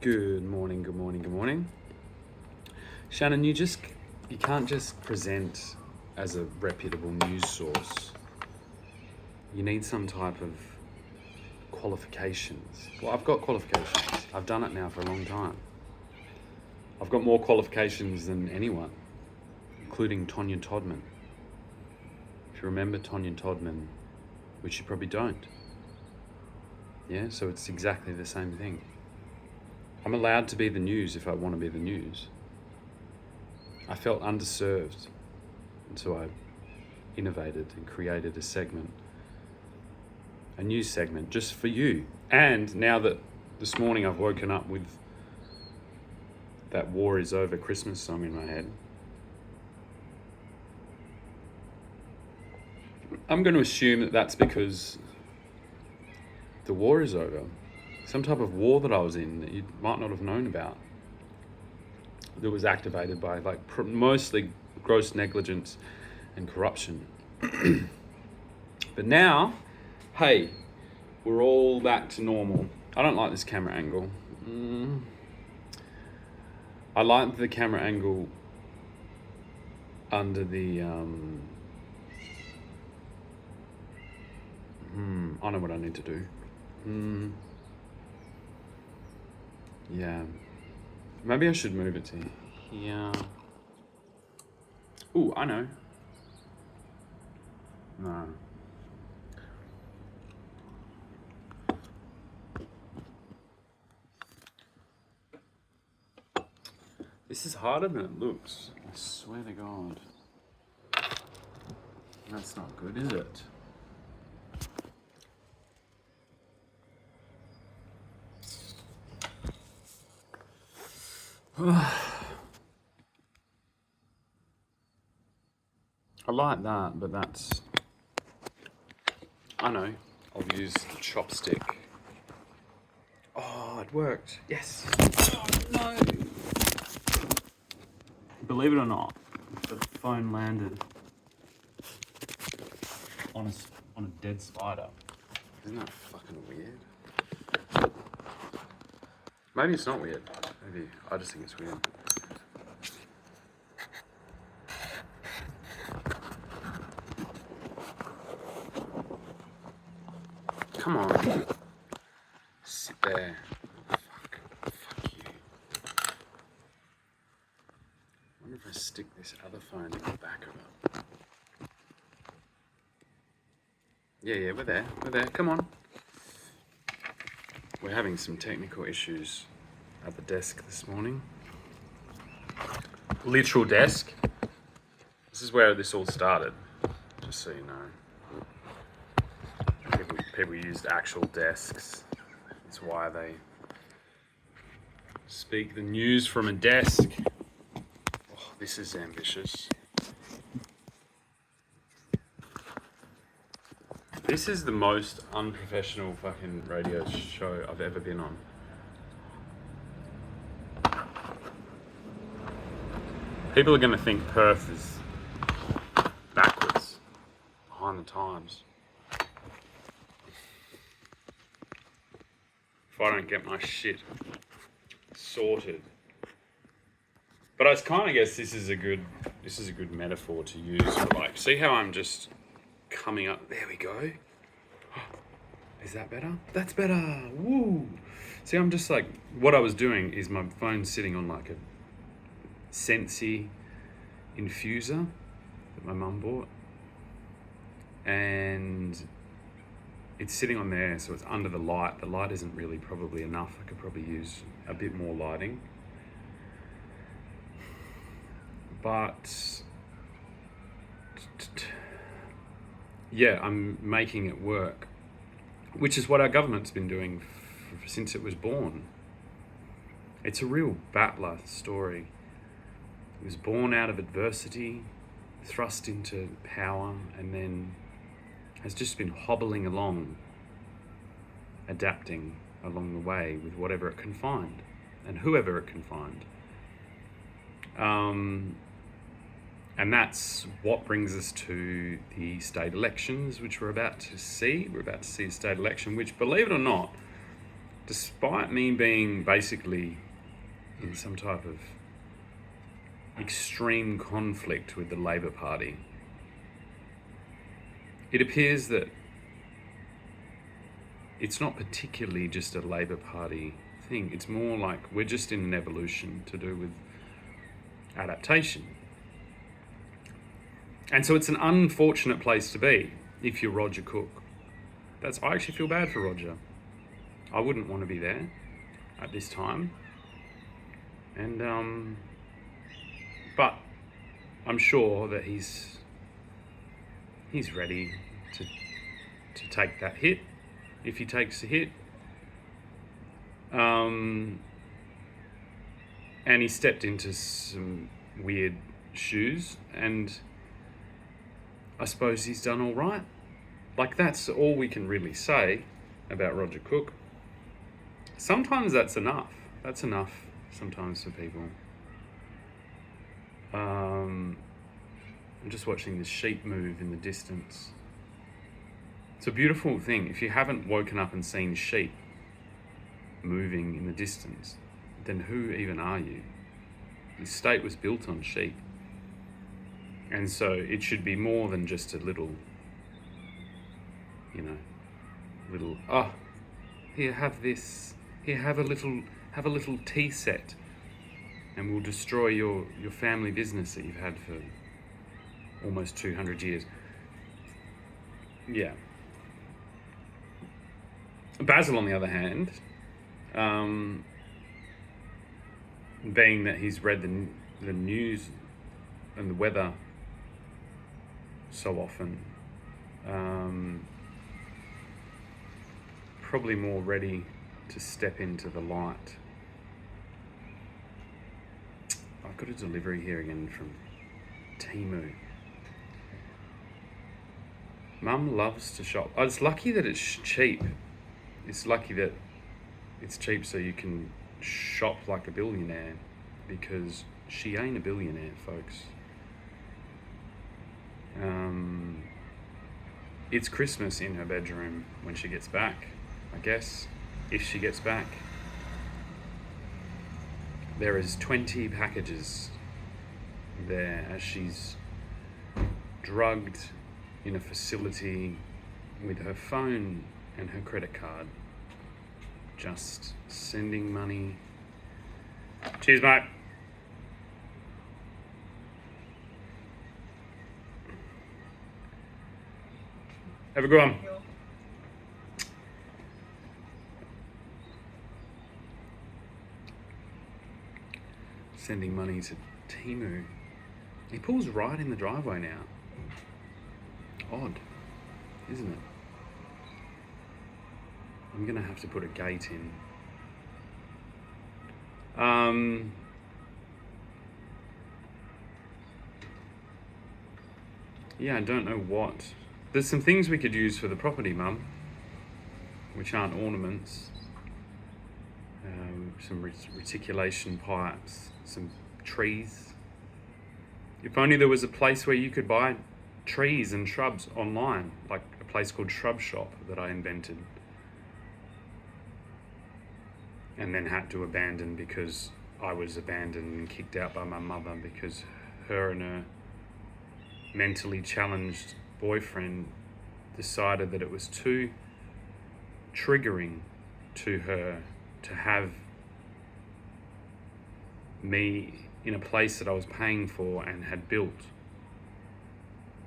Good morning, good morning, good morning. Shannon, you can't just present as a reputable news source. You need some type of qualifications. Well, I've got qualifications. I've done it now for a long time. I've got more qualifications than anyone, including Tonya Todman. If you remember Tonya Todman, which you probably don't. Yeah, so it's exactly the same thing. I'm allowed to be the news if I want to be the news. I felt underserved, and so I innovated and created a news segment just for you. And now that this morning I've woken up with that "War is Over" Christmas song in my head, I'm going to assume that that's because the war is over. Some type of war that I was in that you might not have known about, that was activated by mostly gross negligence and corruption. But now, hey, we're all back to normal. I don't like this camera angle. I like the camera angle under the I know what I need to do. Yeah. Maybe I should move it to here. Ooh, I know. No. This is harder than it looks. I swear to God. That's not good, is it? I like that, but that's... I know. I'll use the chopstick. Oh, it worked. Yes. Oh, no. Believe it or not, the phone landed on a dead spider. Isn't that fucking weird? Maybe it's not weird. Maybe I just think it's weird. Come on. Sit there. Fuck you. I wonder if I stick this other phone in the back of it. Yeah, we're there. Come on. We're having some technical issues at the desk this morning. Literal desk. This is where this all started, just so you know. People used actual desks. That's why they speak the news from a desk. Oh, this is ambitious. This is the most unprofessional fucking radio show I've ever been on. People are going to think Perth is backwards, behind the times. If I don't get my shit sorted. But I kind of guess this is a good metaphor to use for see how I'm just coming up. There we go. Is that better? That's better. Woo. See, I'm just what I was doing is my phone's sitting on a Sensi infuser that my mum bought, and it's sitting on there, so it's under the light. The light isn't really probably enough. I could probably use a bit more lighting, but yeah, I'm making it work, which is what our government's been doing since it was born. It's a real battler story. It was born out of adversity, thrust into power, and then has just been hobbling along, adapting along the way with whatever it can find and whoever it can find. And that's what brings us to the state elections, which we're about to see. We're about to see a state election, which, believe it or not, despite me being basically in some type of extreme conflict with the Labor Party, it appears that it's not particularly just a Labor Party thing. It's more like we're just in an evolution to do with adaptation. And so it's an unfortunate place to be if you're Roger Cook. I actually feel bad for Roger. I wouldn't want to be there at this time. And but I'm sure that he's ready to take that hit if he takes a hit. And he stepped into some weird shoes, and I suppose he's done all right. Like, that's all we can really say about Roger Cook. Sometimes that's enough. That's enough sometimes for people. I'm just watching the sheep move in the distance. It's a beautiful thing. If you haven't woken up and seen sheep moving in the distance, then who even are you? The state was built on sheep. And so it should be more than just a little, here, have this. Here, have a little tea set, and we'll destroy your family business that you've had for almost 200 years. Yeah. Basil, on the other hand, being that he's read the news and the weather so often, probably more ready to step into the light. I've got a delivery here again from Temu. Mum loves to shop. Oh, it's lucky that it's cheap. It's lucky that it's cheap so you can shop like a billionaire, because she ain't a billionaire, folks. It's Christmas in her bedroom when she gets back, I guess, if she gets back. There is 20 packages there as she's drugged in a facility with her phone and her credit card, just sending money. Cheers, mate. Have a good one. Sending money to Temu. He pulls right in the driveway now. Odd, isn't it? I'm gonna have to put a gate in. Yeah, I don't know what. There's some things we could use for the property, Mum, which aren't ornaments. Some reticulation pipes, some trees. If only there was a place where you could buy trees and shrubs online, like a place called Shrub Shop that I invented and then had to abandon because I was abandoned and kicked out by my mother because her and her mentally challenged boyfriend decided that it was too triggering to her to have me in a place that I was paying for and had built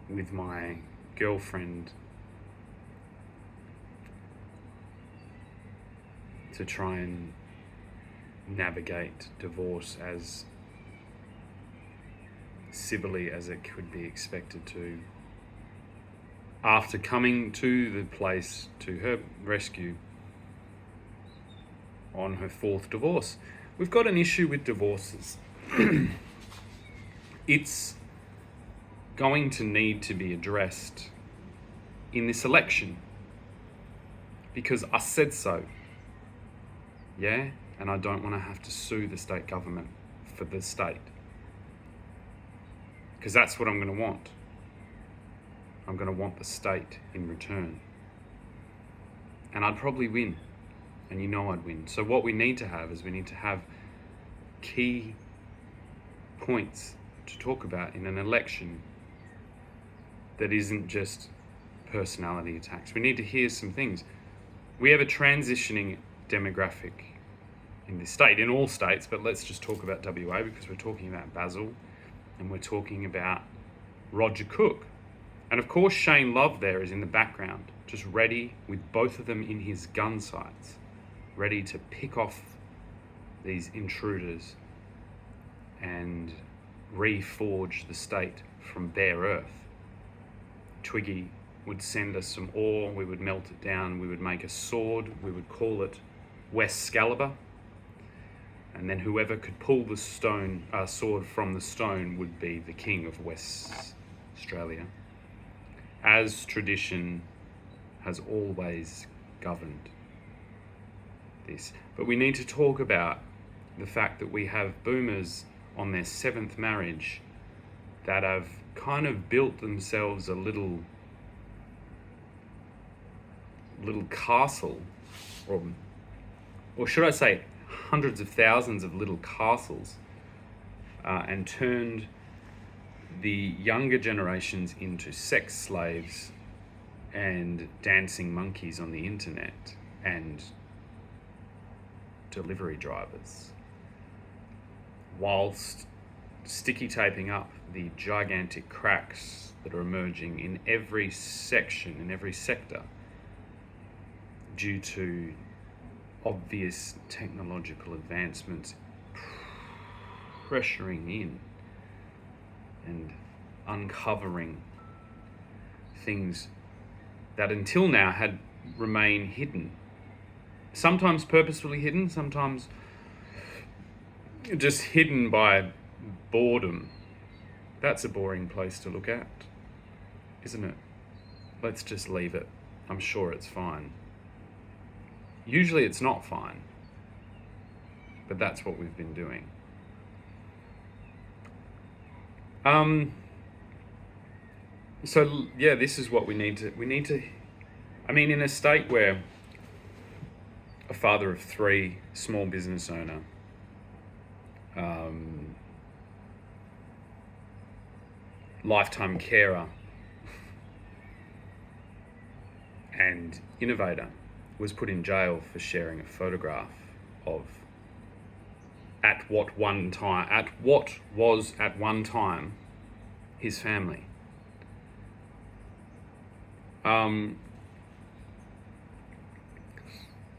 with my girlfriend to try and navigate divorce as civilly as it could be expected to. After coming to the place to her rescue on her fourth divorce. We've got an issue with divorces. It's going to need to be addressed in this election because I said so. Yeah? And I don't want to have to sue the state government for the state. Because that's what I'm going to want. I'm going to want the state in return. And I'd probably win. and you know I'd win. So what we need to have is we need to have key points to talk about in an election that isn't just personality attacks. We need to hear some things. We have a transitioning demographic in this state, in all states, but let's just talk about WA because we're talking about Basil and we're talking about Roger Cook. And of course, Shane Love there is in the background, just ready with both of them in his gun sights, ready to pick off these intruders and reforge the state from bare earth. Twiggy would send us some ore, we would melt it down, we would make a sword, we would call it Westcalibur, and then whoever could pull the sword from the stone would be the king of West Australia, as tradition has always governed this. But we need to talk about the fact that we have boomers on their 7th marriage that have kind of built themselves a little castle, or should I say hundreds of thousands of little castles, and turned the younger generations into sex slaves and dancing monkeys on the internet and delivery drivers, whilst sticky taping up the gigantic cracks that are emerging in every section, in every sector, due to obvious technological advancements pressuring in and uncovering things that until now had remained hidden. Sometimes purposefully hidden, sometimes just hidden by boredom. That's a boring place to look at, isn't it? Let's just leave it. I'm sure it's fine. Usually it's not fine, but that's what we've been doing. So yeah, this is what we need to, I mean, in a state where a father of 3, small business owner, lifetime carer and innovator was put in jail for sharing a photograph of at what was at one time his family.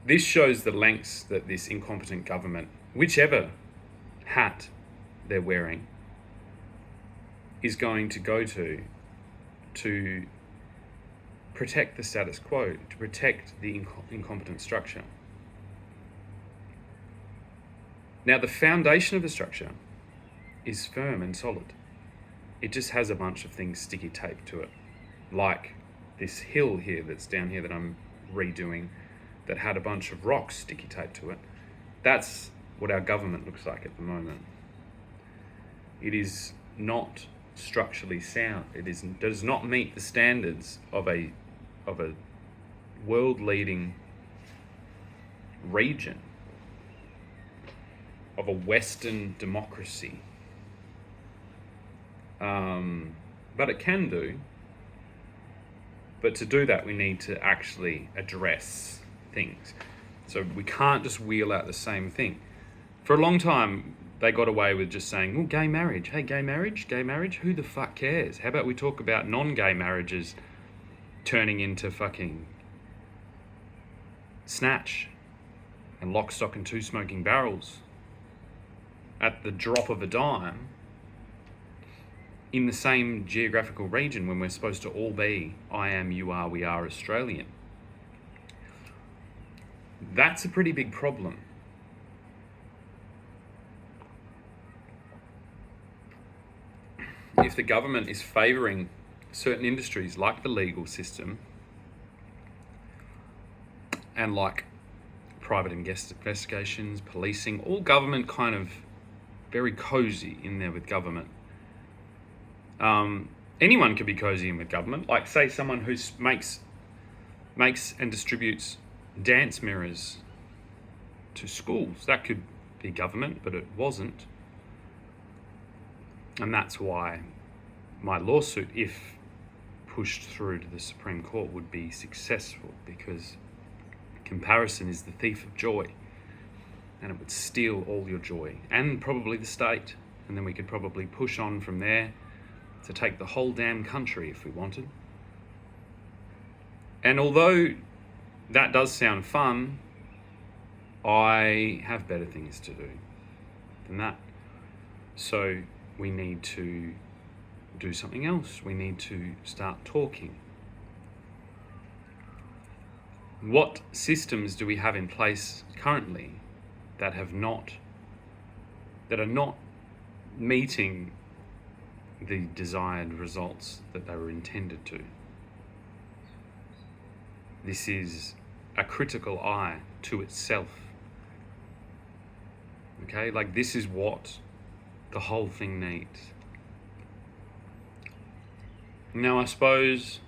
This shows the lengths that this incompetent government, whichever hat they're wearing, is going to go to protect the status quo, to protect the incompetent structure. Now, the foundation of the structure is firm and solid. It just has a bunch of things sticky taped to it, like this hill here that's down here that I'm redoing that had a bunch of rocks sticky taped to it. That's what our government looks like at the moment. It is not structurally sound. It does not meet the standards of a world-leading region, of a Western democracy. But it can do. But to do that, we need to actually address things. So we can't just wheel out the same thing. For a long time, they got away with just saying, well, gay marriage. Hey, gay marriage? Who the fuck cares? How about we talk about non-gay marriages turning into fucking snatch and lock, stock and 2 smoking barrels at the drop of a dime in the same geographical region when we're supposed to all be I am, you are, we are Australian. That's a pretty big problem. If the government is favouring certain industries like the legal system and like private investigations, policing, all government kind of very cozy in there with government. Anyone could be cozy in with government, like say someone who makes and distributes dance mirrors to schools. That could be government, but it wasn't. And that's why my lawsuit, if pushed through to the Supreme Court, would be successful, because comparison is the thief of joy, and it would steal all your joy, and probably the state. And then we could probably push on from there to take the whole damn country if we wanted. And although that does sound fun, I have better things to do than that. So we need to do something else. We need to start talking. What systems do we have in place currently that are not meeting the desired results that they were intended to? This is a critical eye to itself. Okay, like this is what the whole thing needs. Now, I suppose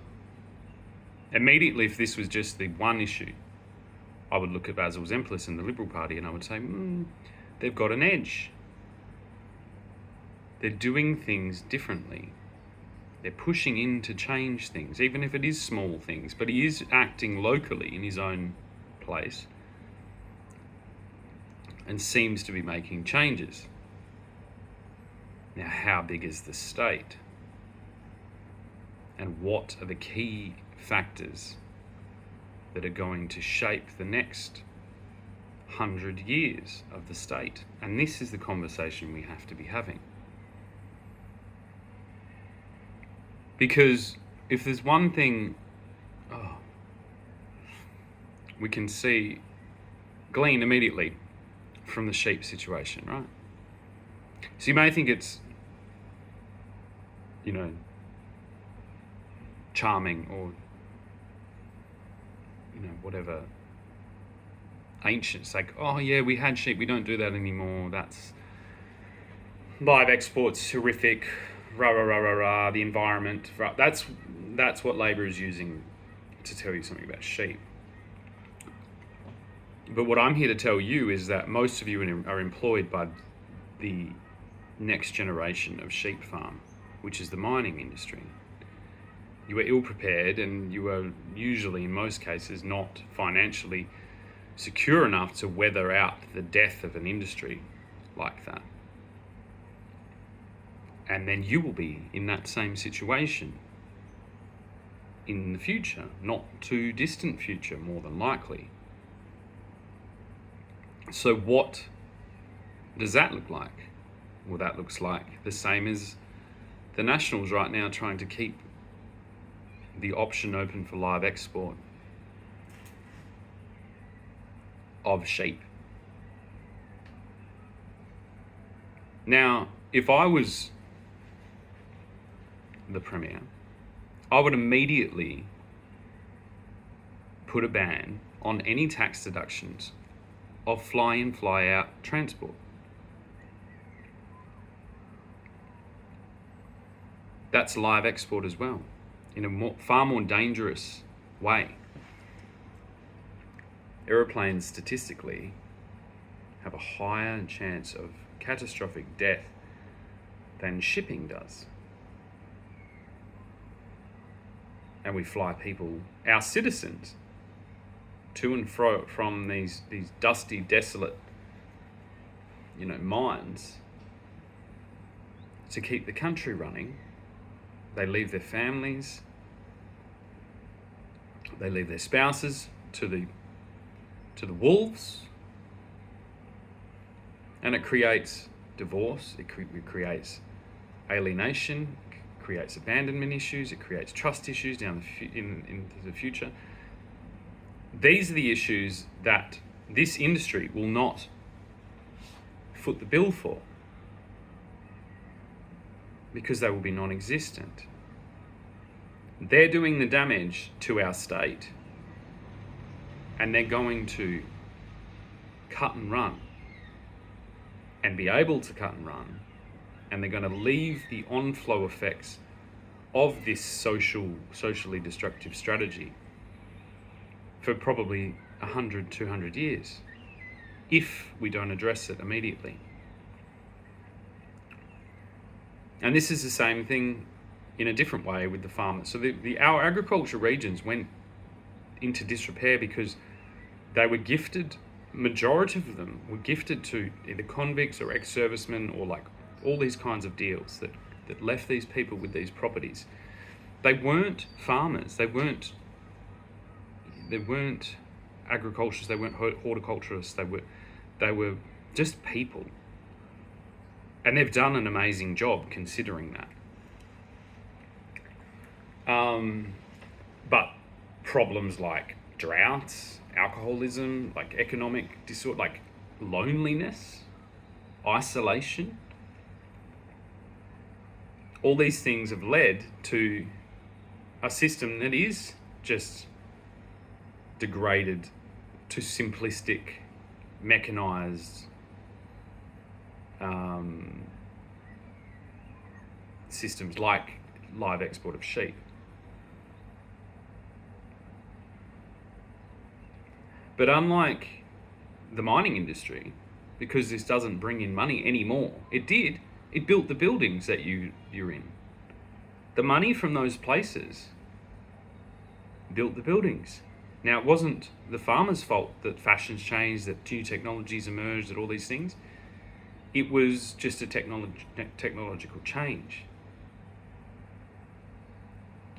immediately, if this was just the one issue, I would look at Basil Zemplis and the Liberal Party and I would say, they've got an edge. They're doing things differently. They're pushing in to change things, even if it is small things, but he is acting locally in his own place and seems to be making changes. Now, how big is the state? And what are the key factors that are going to shape the next 100 years of the state? And this is the conversation we have to be having. Because if there's one thing we can glean immediately from the sheep situation, right? So you may think it's, charming or, whatever, ancient. It's like, oh yeah, we had sheep, we don't do that anymore. That's live export's horrific. Rah, rah, rah, rah, rah, the environment. Rah. That's what Labor is using to tell you something about sheep. But what I'm here to tell you is that most of you are employed by the next generation of sheep farm, which is the mining industry. You are ill prepared, and you are usually, in most cases, not financially secure enough to weather out the death of an industry like that. And then you will be in that same situation in the future, not too distant future, more than likely. So what does that look like? Well, that looks like the same as the Nationals right now trying to keep the option open for live export of sheep. Now, if I was the Premier, I would immediately put a ban on any tax deductions of fly-in, fly-out transport. That's live export as well, in a far more dangerous way. Aeroplanes statistically have a higher chance of catastrophic death than shipping does. And we fly people, our citizens, to and fro from these dusty, desolate, mines to keep the country running. They leave their families, they leave their spouses to the wolves, and it creates divorce, it creates alienation, creates abandonment issues, it creates trust issues into the future. These are the issues that this industry will not foot the bill for, because they will be non-existent. They're doing the damage to our state, and they're going to cut and run, and be able to cut and run, and they're going to leave the on-flow effects of this socially destructive strategy for probably 100, 200 years. if we don't address it immediately. And this is the same thing in a different way with the farmers. So our agriculture regions went into disrepair because they were gifted, majority of them were gifted to either convicts or ex-servicemen or like all these kinds of deals that left these people with these properties. They weren't farmers, they weren't agriculturists, they weren't horticulturists, they were just people. And they've done an amazing job considering that. But problems like droughts, alcoholism, like economic disorder, like loneliness, isolation, all these things have led to a system that is just degraded to simplistic, mechanized systems like live export of sheep. But unlike the mining industry, because this doesn't bring in money anymore, it built the buildings that you're in. The money from those places built the buildings. Now, it wasn't the farmers' fault that fashions changed, that new technologies emerged, that all these things. It was just a technological change.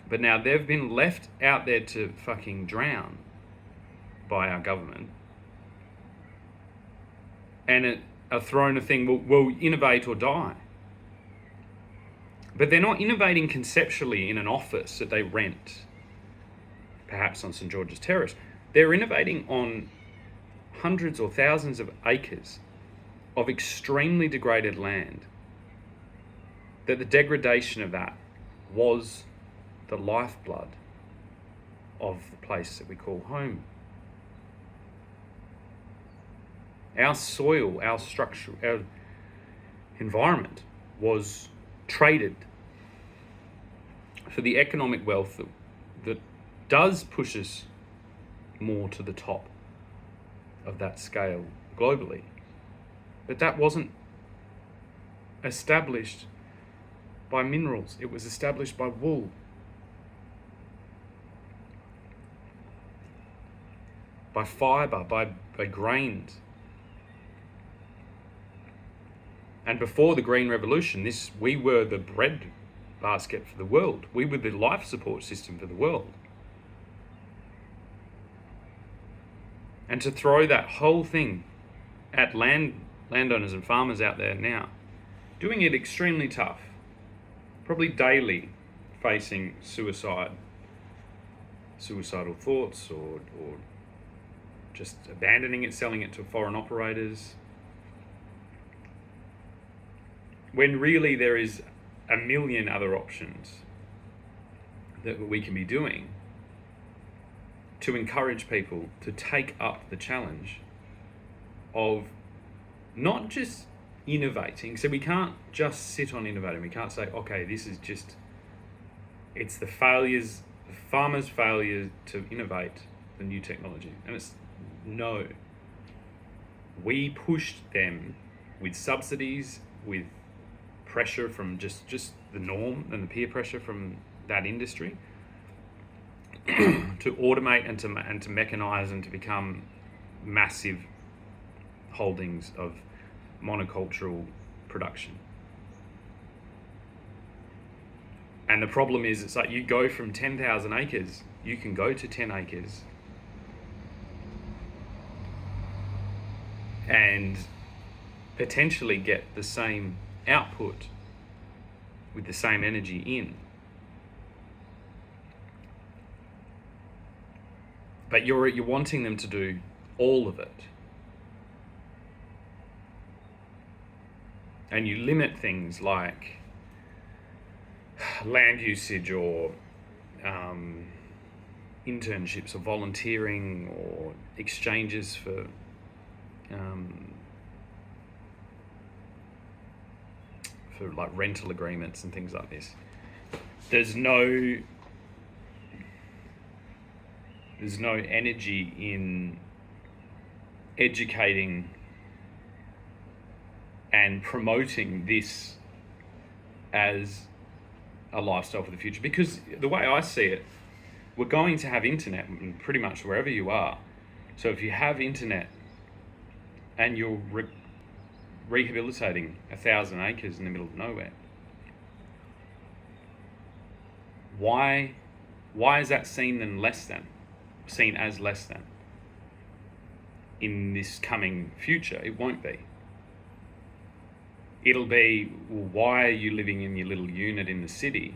But now they've been left out there to fucking drown by our government, and are thrown a thing, we'll innovate or die. But they're not innovating conceptually in an office that they rent, perhaps on St. George's Terrace. They're innovating on hundreds or thousands of acres of extremely degraded land, that the degradation of that was the lifeblood of the place that we call home. Our soil, our structure, our environment was traded for the economic wealth that does push us more to the top of that scale globally. But that wasn't established by minerals. It was established by wool. By fibre, by grains. And before the Green Revolution, we were the bread basket for the world. We were the life support system for the world. And to throw that whole thing at landowners and farmers out there now, doing it extremely tough, probably daily facing suicidal thoughts, or just abandoning it, selling it to foreign operators, when really there is a million other options that we can be doing to encourage people to take up the challenge of not just innovating. So we can't just sit on innovating. We can't say, okay, this is just, it's the farmers' failure to innovate the new technology. And it's no. We pushed them with subsidies, with pressure from just the norm and the peer pressure from that industry to automate and to mechanize and to become massive holdings of monocultural production. And the problem is, it's like you go from 10,000 acres, you can go to 10 acres and potentially get the same output with the same energy in. But you're wanting them to do all of it. And you limit things like land usage or internships or volunteering or exchanges for like rental agreements and things like this. There's no energy in educating and promoting this as a lifestyle for the future. Because the way I see it, we're going to have internet pretty much wherever you are. So if you have internet and you're rehabilitating 1,000 acres in the middle of nowhere, why is that seen as less than in this coming future? It won't be. It'll be, well, why are you living in your little unit in the city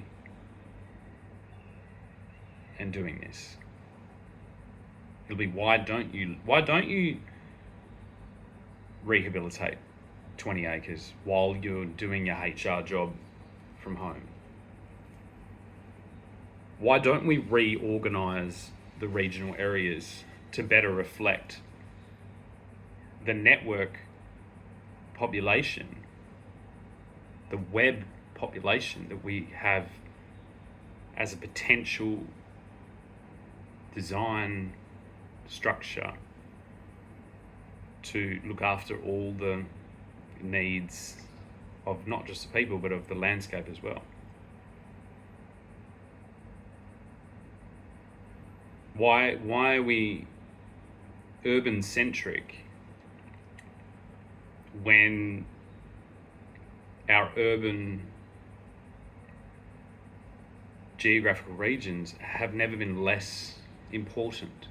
and doing this? It'll be, why don't you rehabilitate 20 acres while you're doing your HR job from home? Why don't we reorganise the regional areas to better reflect the network population, the web population that we have as a potential design structure to look after all the needs of not just the people but of the landscape as well? Why are we urban centric when our urban geographical regions have never been less important?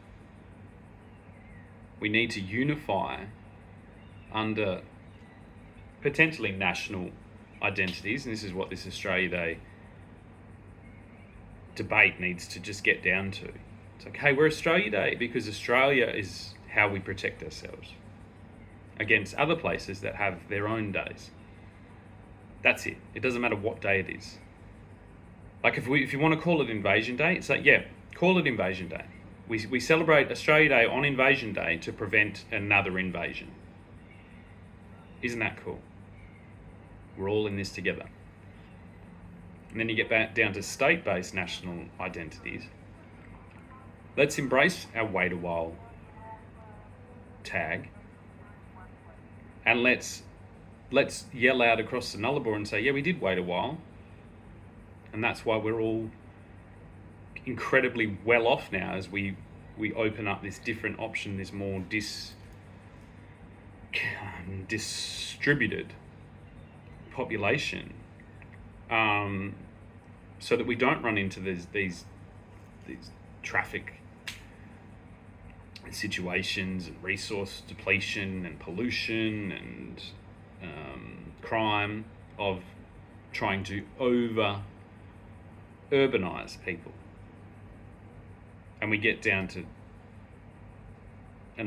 We need to unify under potentially national identities, and this is what this Australia Day debate needs to just get down to. It's okay, we're Australia Day because Australia is how we protect ourselves against other places that have their own days. That's it. It doesn't matter what day it is. Like if you want to call it Invasion Day, it's like, yeah, call it Invasion Day. We celebrate Australia Day on Invasion Day to prevent another invasion. Isn't that cool? We're all in this together. And then you get back down to state-based national identities. Let's embrace our wait a while tag, and let's yell out across the Nullarbor and say, yeah, we did wait a while, and that's why we're all incredibly well off now as we open up this different option, this more distributed population, so that we don't run into these traffic situations and resource depletion and pollution and crime of trying to over urbanize people. And we get down to a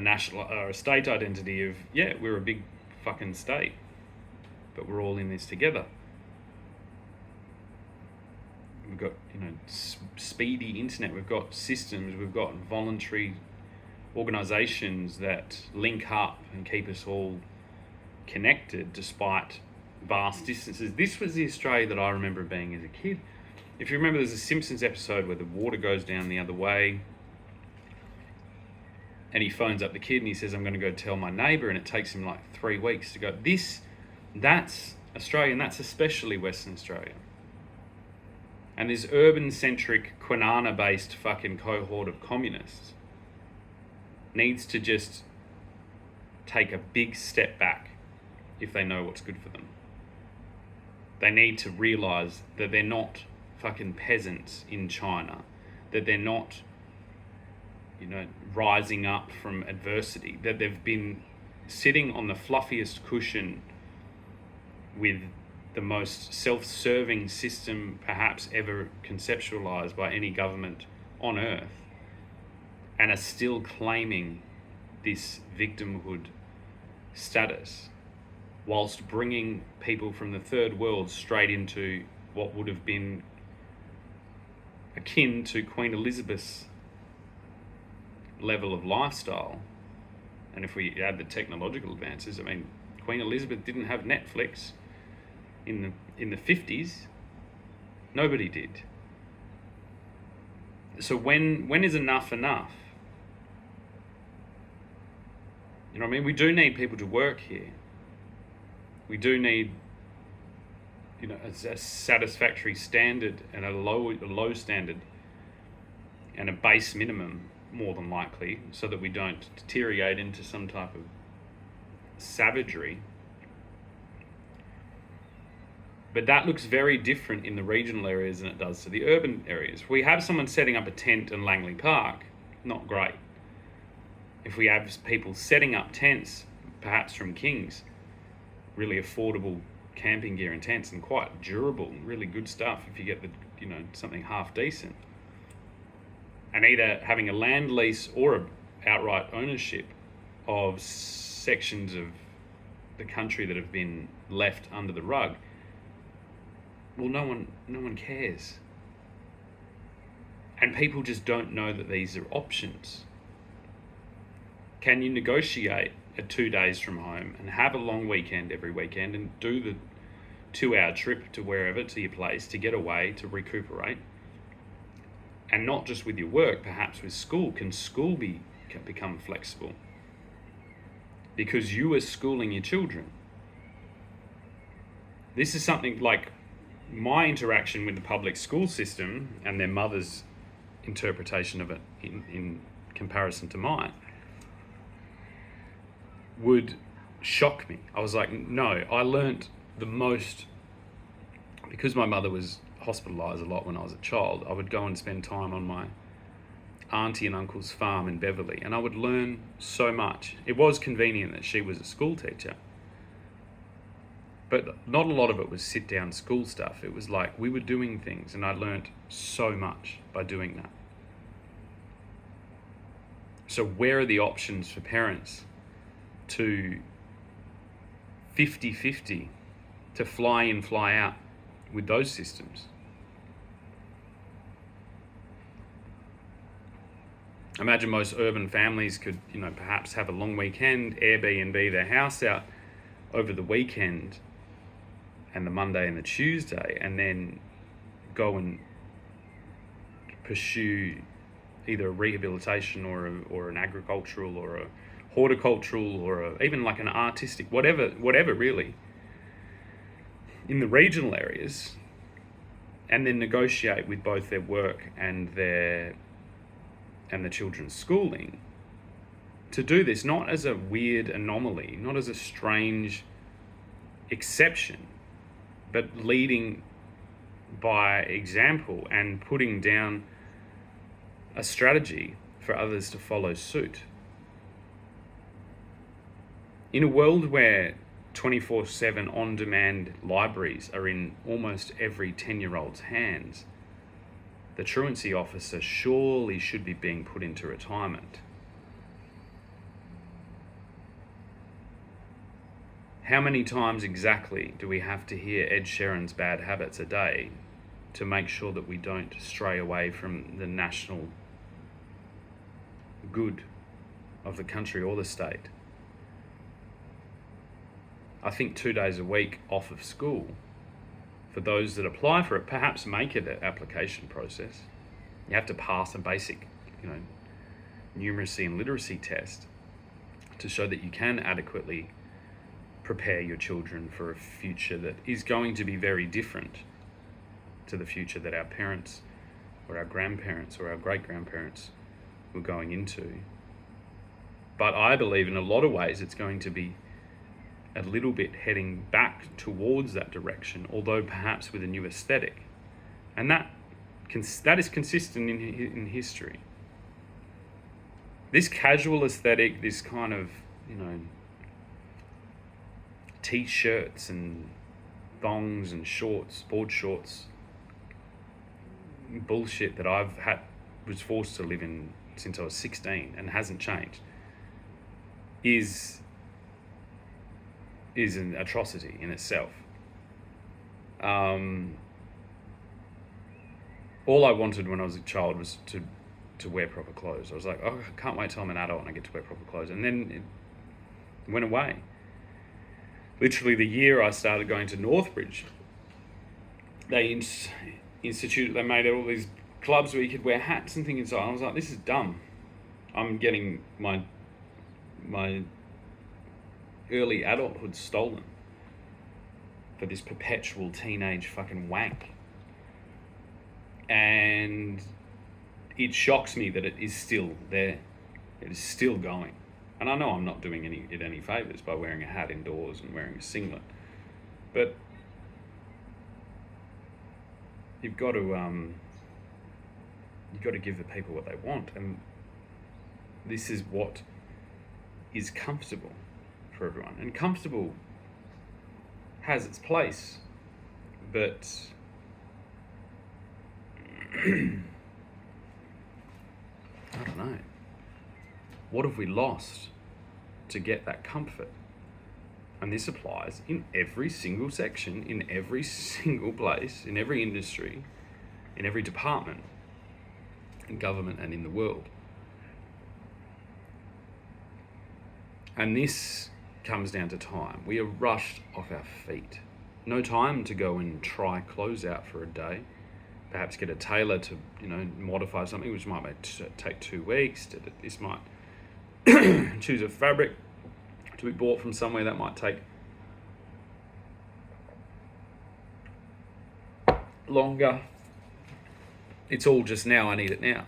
national or a state identity of, yeah, we're a big fucking state, but we're all in this together. We've got, speedy internet, we've got systems, we've got voluntary organisations that link up and keep us all connected despite vast distances. This was the Australia that I remember being as a kid. If you remember, there's a Simpsons episode where the water goes down the other way and he phones up the kid and he says, I'm going to go tell my neighbour, and it takes him like 3 weeks to go. That's Australia, and that's especially Western Australia. And this urban-centric, Kwinana-based fucking cohort of communists needs to just take a big step back if they know what's good for them. They need to realise that they're not fucking peasants in China, that they're not, rising up from adversity, that they've been sitting on the fluffiest cushion with the most self-serving system perhaps ever conceptualised by any government on earth, and are still claiming this victimhood status whilst bringing people from the third world straight into what would have been akin to Queen Elizabeth's level of lifestyle. And if we add the technological advances, Queen Elizabeth didn't have Netflix in the 50s. Nobody did. So when is enough enough? We do need people to work here. We do need, a satisfactory standard and a low standard and a base minimum, more than likely, so that we don't deteriorate into some type of savagery. But that looks very different in the regional areas than it does to the urban areas. If we have someone setting up a tent in Langley Park, not great. If we have people setting up tents, perhaps from Kings, really affordable camping gear and tents, and quite durable, really good stuff if you get something half decent. And either having a land lease or a outright ownership of sections of the country that have been left under the rug, well, no one cares. And people just don't know that these are options. Can you negotiate a 2 days from home and have a long weekend every weekend and do the 2-hour trip to wherever, to your place, to get away, to recuperate? And not just with your work, perhaps with school. Can school become flexible? Because you are schooling your children. This is something like my interaction with the public school system and their mother's interpretation of it in comparison to mine would shock me. I was like, no, I learnt the most, because my mother was hospitalised a lot when I was a child. I would go and spend time on my auntie and uncle's farm in Beverley, and I would learn so much. It was convenient that she was a school teacher, but not a lot of it was sit down school stuff. It was like we were doing things, and I learnt so much by doing that. So where are the options for parents to 50-50, to fly in, fly out with those systems? Imagine most urban families could, perhaps have a long weekend, Airbnb their house out over the weekend and the Monday and the Tuesday, and then go and pursue either a rehabilitation or an agricultural or a horticultural or even like an artistic, whatever really, in the regional areas, and then negotiate with both their work and the children's schooling to do this, not as a weird anomaly, not as a strange exception, but leading by example and putting down a strategy for others to follow suit. In a world where 24/7 on-demand libraries are in almost every 10-year-old's hands, the truancy officer surely should be being put into retirement. How many times exactly do we have to hear Ed Sheeran's Bad Habits a day to make sure that we don't stray away from the national good of the country or the state? I think 2 days a week off of school for those that apply for it, perhaps make it an application process. You have to pass a basic, numeracy and literacy test to show that you can adequately prepare your children for a future that is going to be very different to the future that our parents or our grandparents or our great-grandparents were going into. But I believe in a lot of ways it's going to be a little bit heading back towards that direction, although perhaps with a new aesthetic. And that is consistent in history. This casual aesthetic, this kind of, t-shirts and thongs and shorts, board shorts, bullshit that was forced to live in since I was 16 and hasn't changed, is an atrocity in itself. All I wanted when I was a child was to wear proper clothes. I was like, oh, I can't wait till I'm an adult and I get to wear proper clothes. And then it went away. Literally the year I started going to Northbridge, they made all these clubs where you could wear hats and things inside. I was like, this is dumb. I'm getting my early adulthood stolen. for this perpetual teenage fucking wank. And it shocks me that it is still there. It is still going. And I know I'm not doing it any favours by wearing a hat indoors and wearing a singlet. But you've got to give the people what they want, and this is what is comfortable for everyone. And comfortable has its place, but I don't know. What have we lost to get that comfort? And this applies in every single section, in every single place, in every industry, in every department, in government and in the world. And this comes down to time. We are rushed off our feet. No time to go and try clothes out for a day. Perhaps get a tailor to, modify something, which might take 2 weeks. This might choose a fabric to be bought from somewhere that might take longer. It's all just now, I need it now.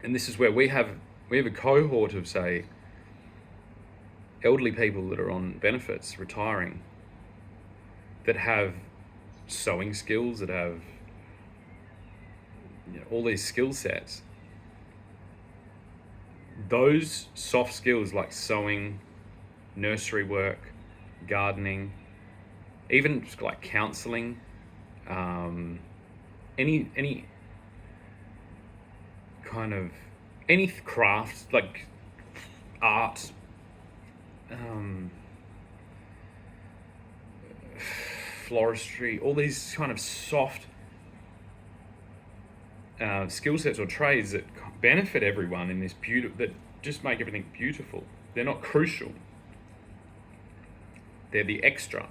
And this is where we have a cohort of, say, elderly people that are on benefits, retiring, that have sewing skills, that have all these skill sets. Those soft skills like sewing, nursery work, gardening, even just like counselling, any kind of any craft like art, floristry, all these kind of soft skill sets or trades that benefit everyone in this that just make everything beautiful. They're not crucial. They're the extra.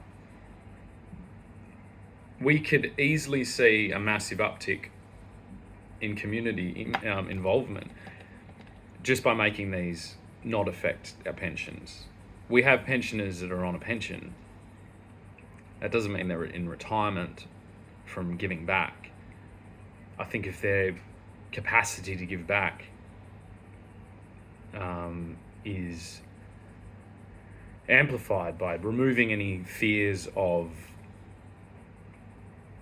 We could easily see a massive uptick in community involvement just by making these not affect our pensions. We have pensioners that are on a pension. That doesn't mean they're in retirement from giving back. I think if their capacity to give back is amplified by removing any fears of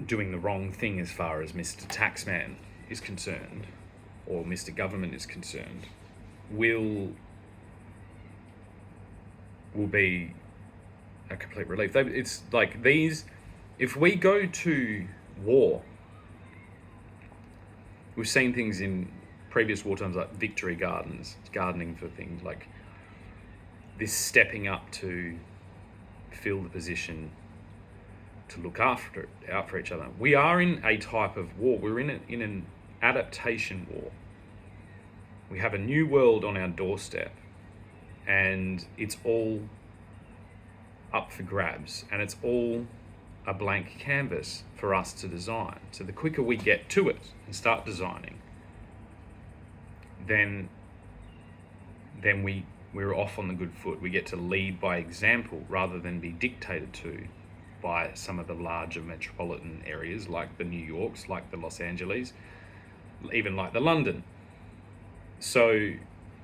doing the wrong thing as far as Mr. Taxman is concerned, or Mr. Government is concerned, will be a complete relief. It's like these, if we go to war, we've seen things in previous war times like victory gardens, gardening for things like this, stepping up to fill the position to look out for each other. We are in a type of war. We're in an adaptation war. We have a new world on our doorstep, and it's all up for grabs, and it's all a blank canvas for us to design. So the quicker we get to it and start designing, then we're off on the good foot. We get to lead by example rather than be dictated to by some of the larger metropolitan areas like the New Yorks, like the Los Angeles, even like the London. So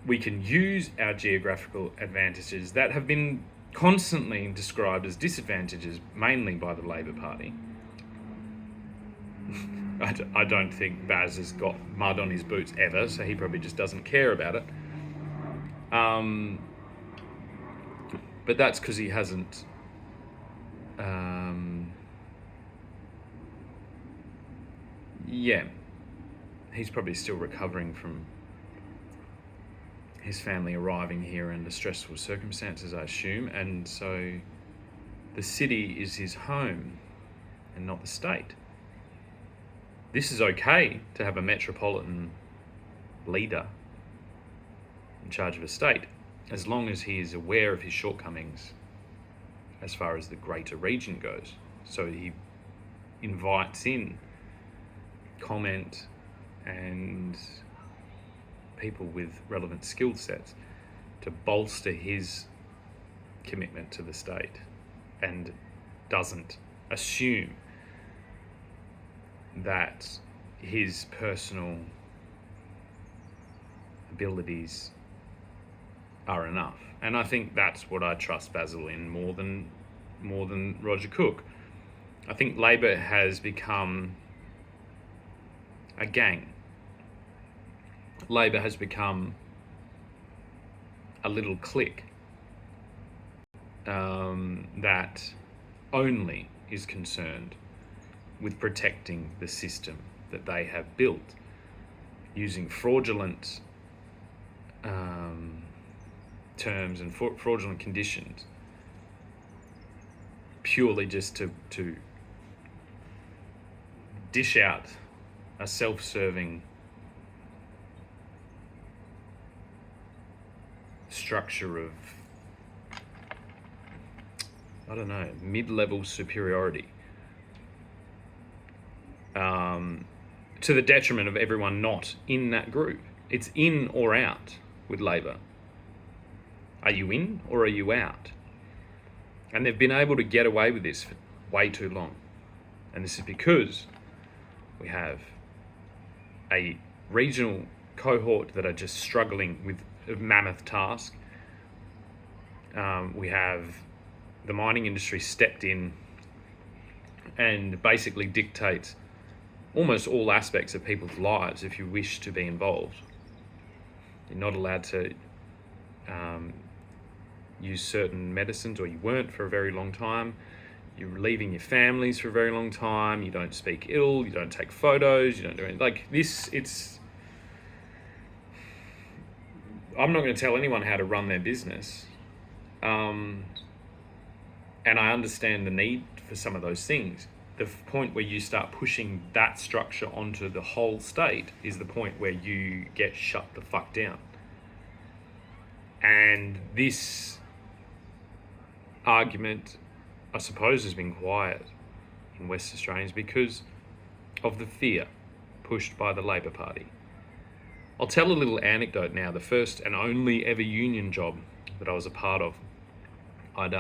we can use our geographical advantages that have been constantly described as disadvantages, mainly by the Labor Party. I don't think Baz has got mud on his boots ever, so he probably just doesn't care about it. But that's because he hasn't he's probably still recovering from his family arriving here under stressful circumstances, I assume, and so the city is his home and not the state. This is okay to have a metropolitan leader in charge of a state, as long as he is aware of his shortcomings as far as the greater region goes. So he invites in comment and people with relevant skill sets to bolster his commitment to the state and doesn't assume that his personal abilities are enough. And I think that's what I trust Basil in more than Roger Cook. I think Labor has become a gang. Labor has become a little clique that only is concerned with protecting the system that they have built using fraudulent terms and fraudulent conditions, purely just to dish out a self-serving structure of, I don't know, mid-level superiority, to the detriment of everyone not in that group. It's in or out with Labor. Are you in or are you out? And they've been able to get away with this for way too long. And this is because we have a regional cohort that are just struggling with a mammoth task. We have the mining industry stepped in and basically dictates almost all aspects of people's lives if you wish to be involved. You're not allowed to use certain medicines, or you weren't for a very long time. You're leaving your families for a very long time. You don't speak ill. You don't take photos. You don't do anything like this. I'm not going to tell anyone how to run their business. And I understand the need for some of those things. The point where you start pushing that structure onto the whole state is the point where you get shut the fuck down. And this argument, I suppose, has been quiet in West Australians because of the fear pushed by the Labor Party. I'll tell a little anecdote now. The first and only ever union job that I was a part of, I'd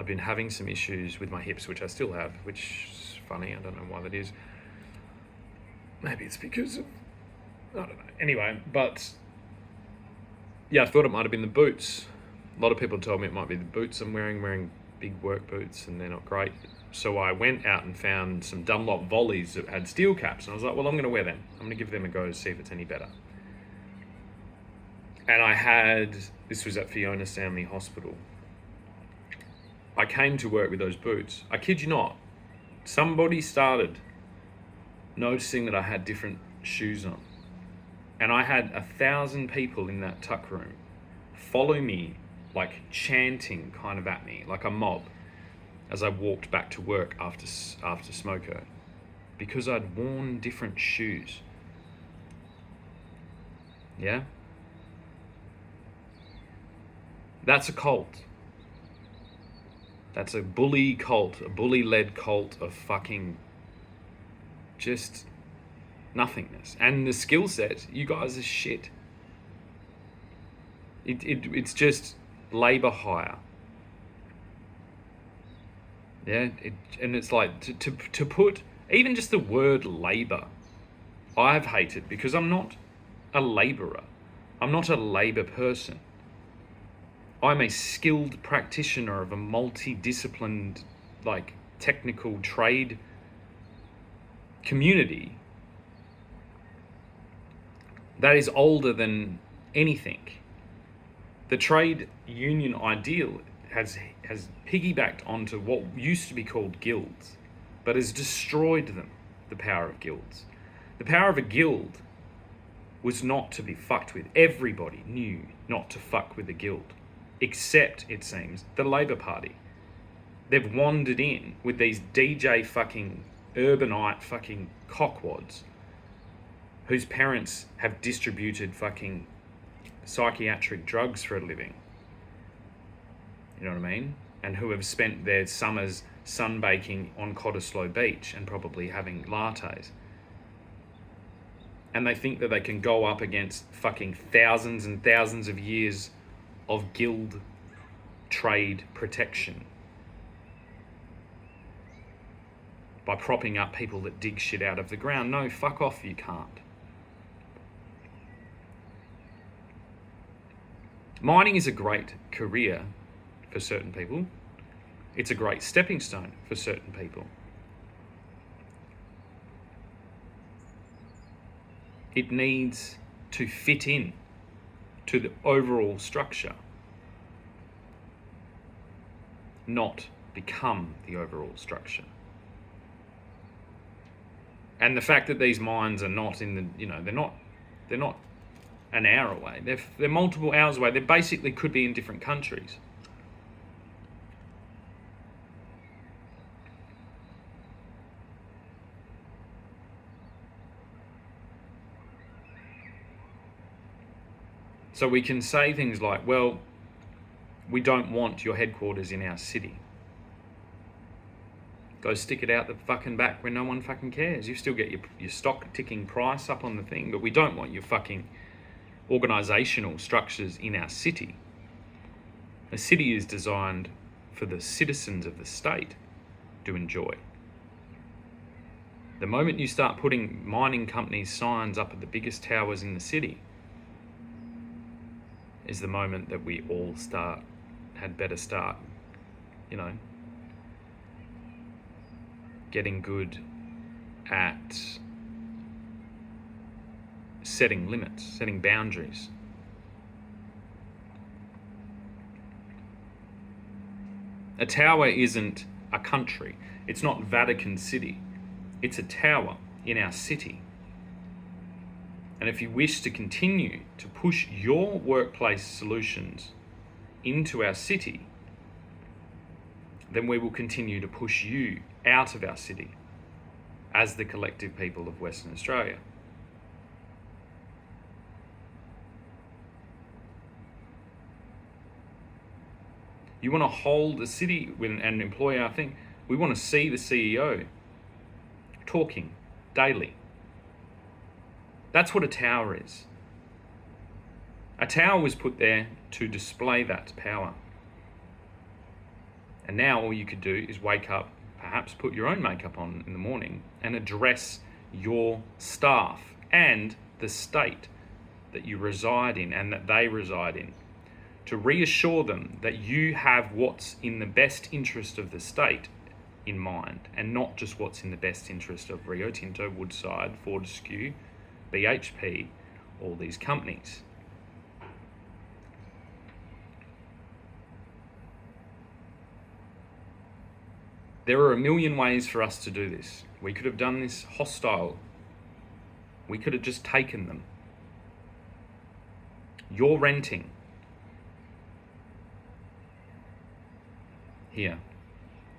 been having some issues with my hips, which I still have, which is funny. I don't know why that is. Maybe it's because of, I don't know. Anyway, but yeah, I thought it might have been the boots. A lot of people told me it might be the boots I'm wearing big work boots, and they're not great. So I went out and found some Dunlop volleys that had steel caps, and I was like, well, I'm going to wear them. I'm going to give them a go to see if it's any better. And this was at Fiona Stanley Hospital. I came to work with those boots. I kid you not, somebody started noticing that I had different shoes on. And I had 1,000 people in that tuck room follow me, like chanting kind of at me, like a mob, as I walked back to work after Smoko, because I'd worn different shoes. Yeah? That's a cult. That's a bully cult, a bully-led cult of fucking just nothingness. And the skill set, you guys are shit. It's just labor hire. Yeah, and it's like to put even just the word labor, I've hated, because I'm not a laborer. I'm not a labor person. I'm a skilled practitioner of a multidisciplined, like, technical trade community that is older than anything. The trade union ideal has piggybacked onto what used to be called guilds, but has destroyed them, the power of guilds. The power of a guild was not to be fucked with. Everybody knew not to fuck with a guild, except, it seems, the Labor Party. They've wandered in with these DJ fucking urbanite fucking cockwads whose parents have distributed fucking psychiatric drugs for a living. You know what I mean? And who have spent their summers sunbaking on Cottesloe Beach and probably having lattes. And they think that they can go up against fucking thousands and thousands of years of guild trade protection by propping up people that dig shit out of the ground. No, fuck off, you can't. Mining is a great career for certain people. It's a great stepping stone for certain people. It needs to fit in to the overall structure, not become the overall structure. And the fact that these mines are not in the, they're not an hour away. They're multiple hours away. They basically could be in different countries. So we can say things like, well, we don't want your headquarters in our city. Go stick it out the fucking back where no one fucking cares. You still get your stock ticking price up on the thing, but we don't want your fucking organisational structures in our city. A city is designed for the citizens of the state to enjoy. The moment you start putting mining companies' signs up at the biggest towers in the city is the moment that we all had better start, getting good at setting limits, setting boundaries. A tower isn't a country. It's not Vatican City. It's a tower in our city. And if you wish to continue to push your workplace solutions into our city, then we will continue to push you out of our city as the collective people of Western Australia. You want to hold a city and employ our thing. We want to see the CEO talking daily. That's what a tower is. A tower was put there to display that power. And now all you could do is wake up, perhaps put your own makeup on in the morning and address your staff and the state that you reside in and that they reside in, to reassure them that you have what's in the best interest of the state in mind and not just what's in the best interest of Rio Tinto, Woodside, Fortescue, BHP, all these companies. There are a million ways for us to do this. We could have done this hostile. We could have just taken them. You're renting here.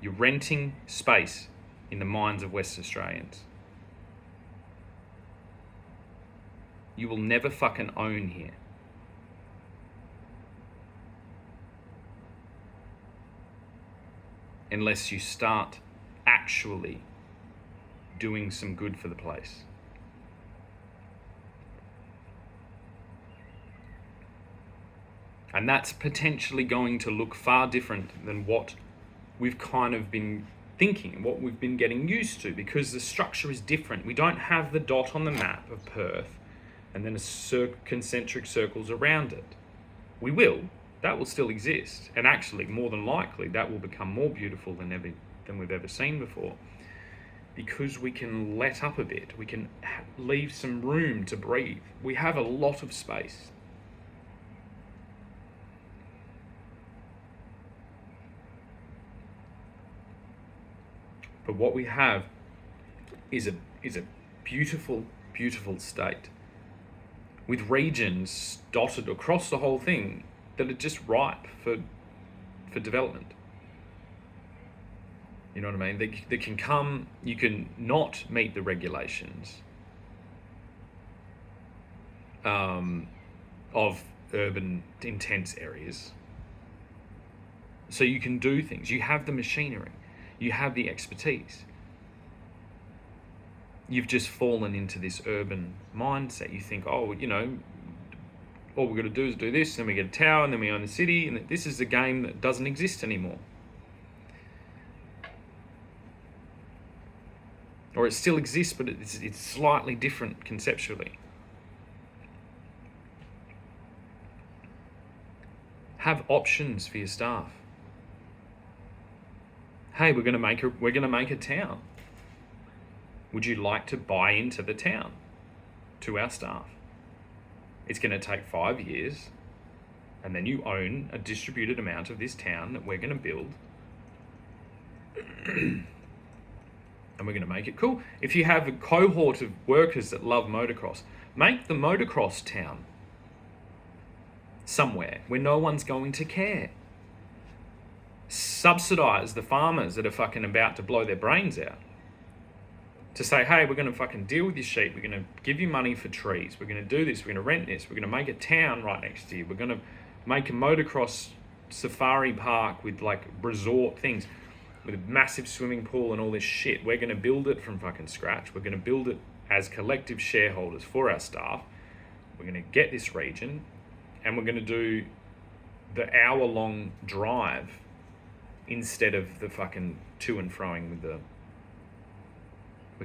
You're renting space in the minds of West Australians. You will never fucking own here. Unless you start actually doing some good for the place. And that's potentially going to look far different than what we've kind of been thinking, what we've been getting used to, because the structure is different. We don't have the dot on the map of Perth and then concentric circles around it. We will. That will still exist. And actually, more than likely, that will become more beautiful than we've ever seen before. Because we can let up a bit. We can leave some room to breathe. We have a lot of space. But what we have is a beautiful, beautiful state with regions dotted across the whole thing that are just ripe for development. You know what I mean? They can come, you can not meet the regulations of urban intense areas. So you can do things. You have the machinery. You have the expertise. You've just fallen into this urban mindset. You think, all we've got to do is do this, then we get a tower, and then we own the city, and this is a game that doesn't exist anymore. Or it still exists, but it's slightly different conceptually. Have options for your staff. Hey, we're going to make a town. Would you like to buy into the town to our staff? It's going to take 5 years, and then you own a distributed amount of this town that we're going to build. And we're going to make it cool. If you have a cohort of workers that love motocross, make the motocross town somewhere where no one's going to care. Subsidize the farmers that are fucking about to blow their brains out. To say, hey, we're going to fucking deal with your sheep. We're going to give you money for trees. We're going to do this. We're going to rent this. We're going to make a town right next to you. We're going to make a motocross safari park with like resort things, with a massive swimming pool and all this shit. We're going to build it from fucking scratch. We're going to build it as collective shareholders for our staff. We're going to get this region, and we're going to do the hour-long drive instead of the fucking to and froing with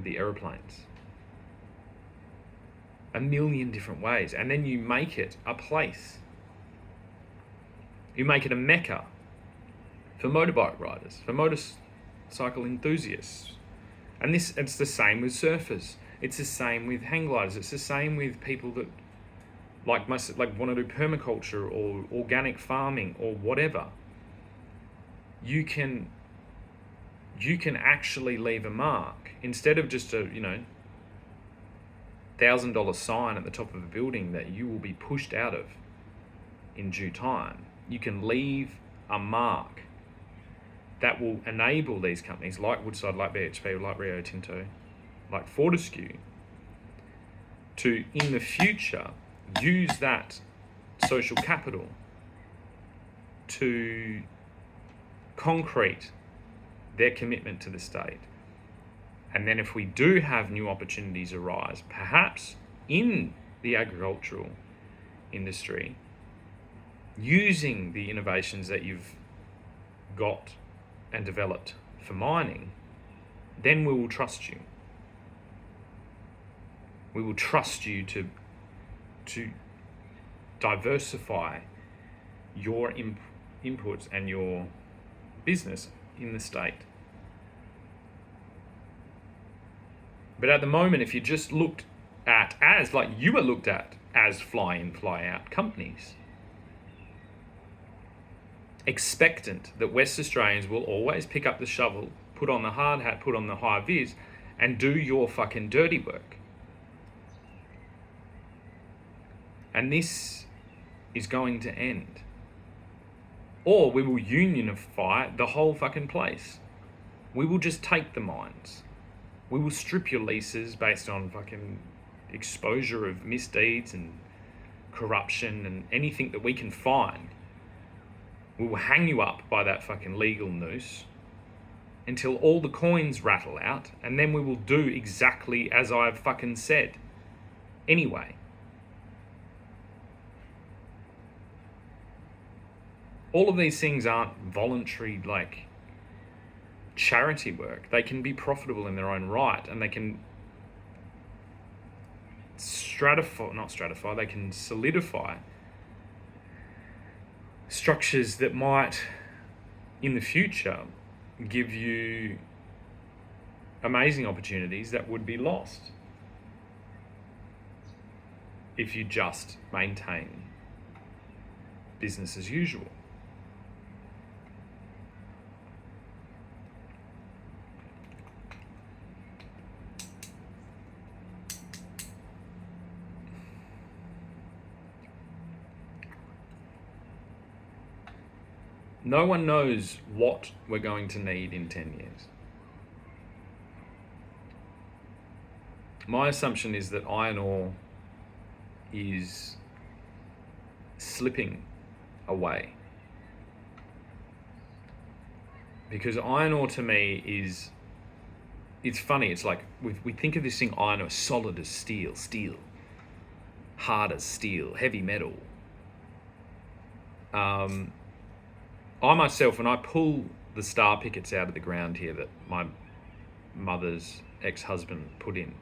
the aeroplanes. A million different ways. And then you make it a place. You make it a mecca for motorbike riders, for motorcycle enthusiasts. And it's the same with surfers. It's the same with hang gliders. It's the same with people that like want to do permaculture or organic farming or whatever. You can actually leave a mark instead of just a $1,000 sign at the top of a building that you will be pushed out of in due time. You can leave a mark that will enable these companies like Woodside, like BHP, like Rio Tinto, like Fortescue, to in the future use that social capital to concrete their commitment to the state. And then if we do have new opportunities arise, perhaps in the agricultural industry, using the innovations that you've got and developed for mining, then we will trust you. We will trust you to diversify your inputs and your business in the state. But at the moment, if you just looked at as, like you were looked at as fly-in, fly-out companies, expectant that West Australians will always pick up the shovel, put on the hard hat, put on the high vis, and do your fucking dirty work. And this is going to end. Or we will unionify the whole fucking place. We will just take the mines. We will strip your leases based on fucking exposure of misdeeds and corruption and anything that we can find. We will hang you up by that fucking legal noose until all the coins rattle out, and then we will do exactly as I've fucking said. Anyway. All of these things aren't voluntary, like, charity work. They can be profitable in their own right, and they can they can solidify structures that might, in the future, give you amazing opportunities that would be lost if you just maintain business as usual. No one knows what we're going to need in 10 years. My assumption is that iron ore is slipping away. Because iron ore to me is, it's funny, it's like, we think of this thing iron ore, solid as steel, hard as steel, heavy metal. I myself, when I pull the star pickets out of the ground here that my mother's ex-husband put in,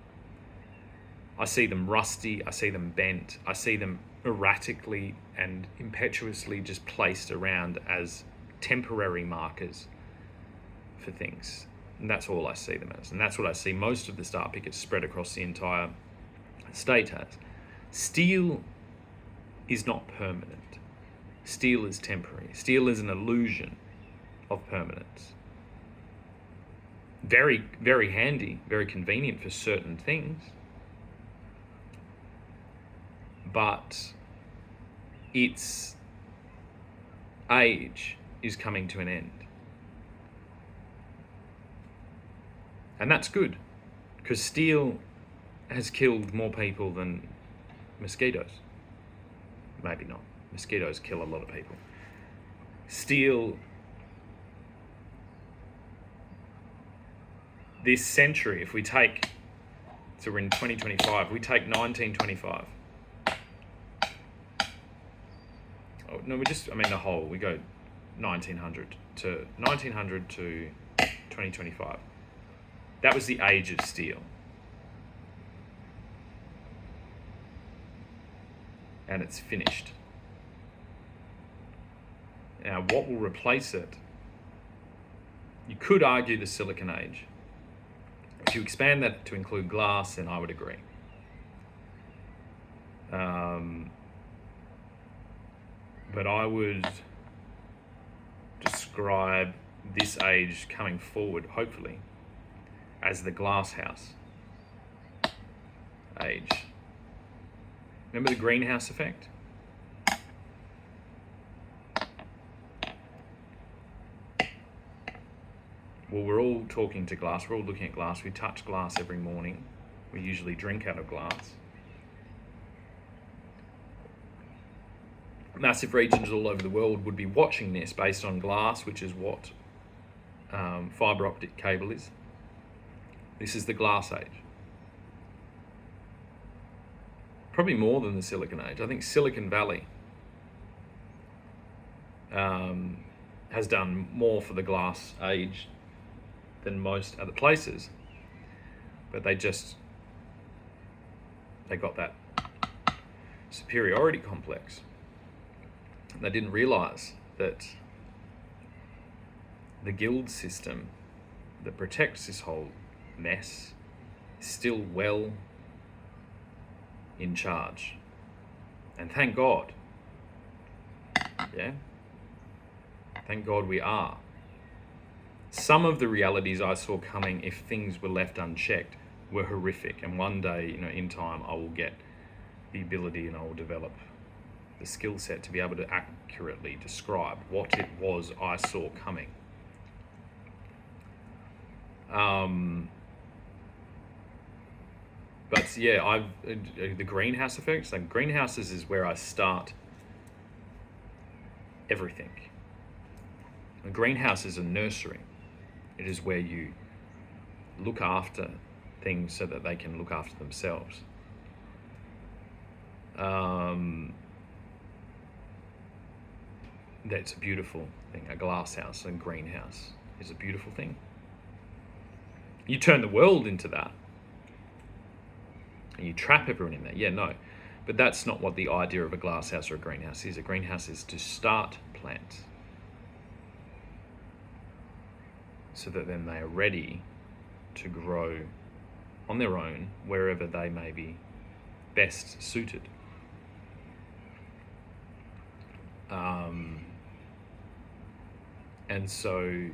I see them rusty, I see them bent, I see them erratically and impetuously just placed around as temporary markers for things. And that's all I see them as. And that's what I see most of the star pickets spread across the entire state as. Steel is not permanent. Steel is temporary. Steel is an illusion of permanence. Very, very handy, very convenient for certain things. But its age is coming to an end. And that's good, because steel has killed more people than mosquitoes. Maybe not. Mosquitoes kill a lot of people. Steel, this century, if we take, so we're in 2025, we take 1925. Oh, no, the whole, we go 1900 to 2025. That was the age of steel. And it's finished. Now, what will replace it? You could argue the silicon age. If you expand that to include glass, then I would agree. But I would describe this age coming forward, hopefully, as the glass house age. Remember the greenhouse effect? Well, we're all talking to glass, we're all looking at glass, we touch glass every morning, we usually drink out of glass. Massive regions all over the world would be watching this based on glass, which is what fibre optic cable is. This is the glass age. Probably more than the silicon age. I think Silicon Valley has done more for the glass age than most other places. But they got that superiority complex. They didn't realise that the guild system that protects this whole mess is still well in charge. And thank God. Yeah? Thank God we are. Some of the realities I saw coming, if things were left unchecked, were horrific. And one day, in time, I will get the ability and I will develop the skill set to be able to accurately describe what it was I saw coming. But yeah, the greenhouse effect. So greenhouses is where I start everything. A greenhouse is a nursery. It is where you look after things so that they can look after themselves. That's a beautiful thing. A glass house and greenhouse is a beautiful thing. You turn the world into that. And you trap everyone in there. Yeah, no. But that's not what the idea of a glass house or a greenhouse is. A greenhouse is to start plants so that then they are ready to grow on their own wherever they may be best suited. And so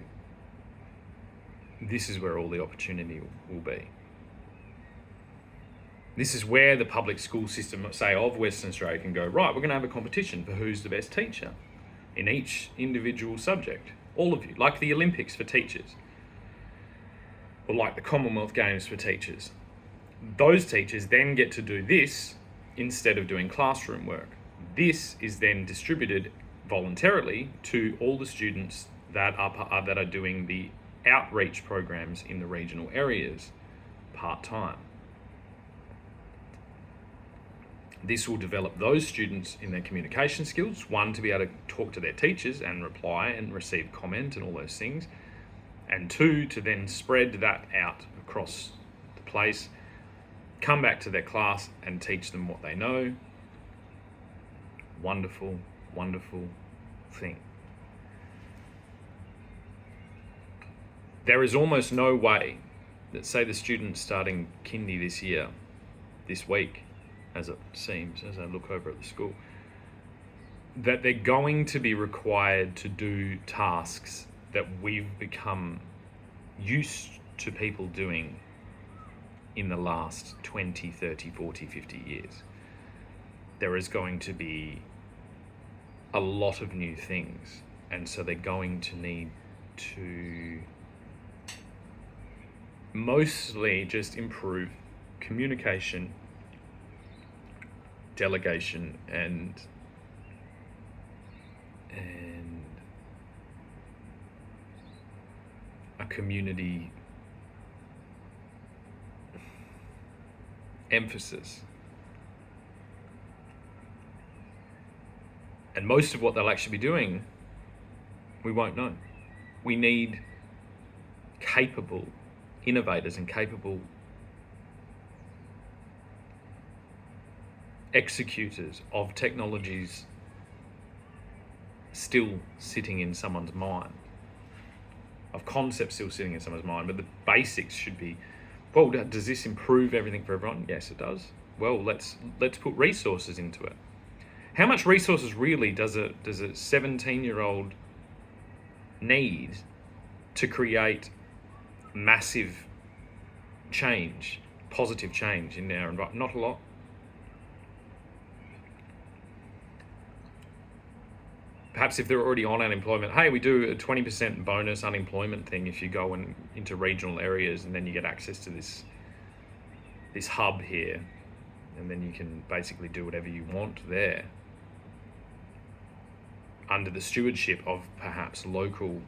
this is where all the opportunity will be. This is where the public school system, say, of Western Australia can go, right, we're going to have a competition for who's the best teacher in each individual subject. All of you, like the Olympics for teachers, or like the Commonwealth Games for teachers. Those teachers then get to do this instead of doing classroom work. This is then distributed voluntarily to all the students that are doing the outreach programs in the regional areas part-time. This will develop those students in their communication skills, one, to be able to talk to their teachers and reply and receive comment and all those things, and two, to then spread that out across the place, come back to their class and teach them what they know. Wonderful, wonderful thing. There is almost no way that, say, the students starting kindy this week, as it seems, as I look over at the school, that they're going to be required to do tasks that we've become used to people doing in the last 20, 30, 40, 50 years. There is going to be a lot of new things, and so they're going to need to mostly just improve communication, delegation, and a community emphasis. And most of what they'll actually be doing, we won't know. We need capable innovators and capable executors of technologies still sitting in someone's mind, of concepts still sitting in someone's mind, but the basics should be, well, does this improve everything for everyone? Yes, it does. Well, let's put resources into it. How much resources really does a 17-year-old need to create massive change, positive change in our environment? Not a lot. Perhaps if they're already on unemployment, hey, we do a 20% bonus unemployment thing if you go into regional areas, and then you get access to this hub here, and then you can basically do whatever you want there under the stewardship of perhaps local,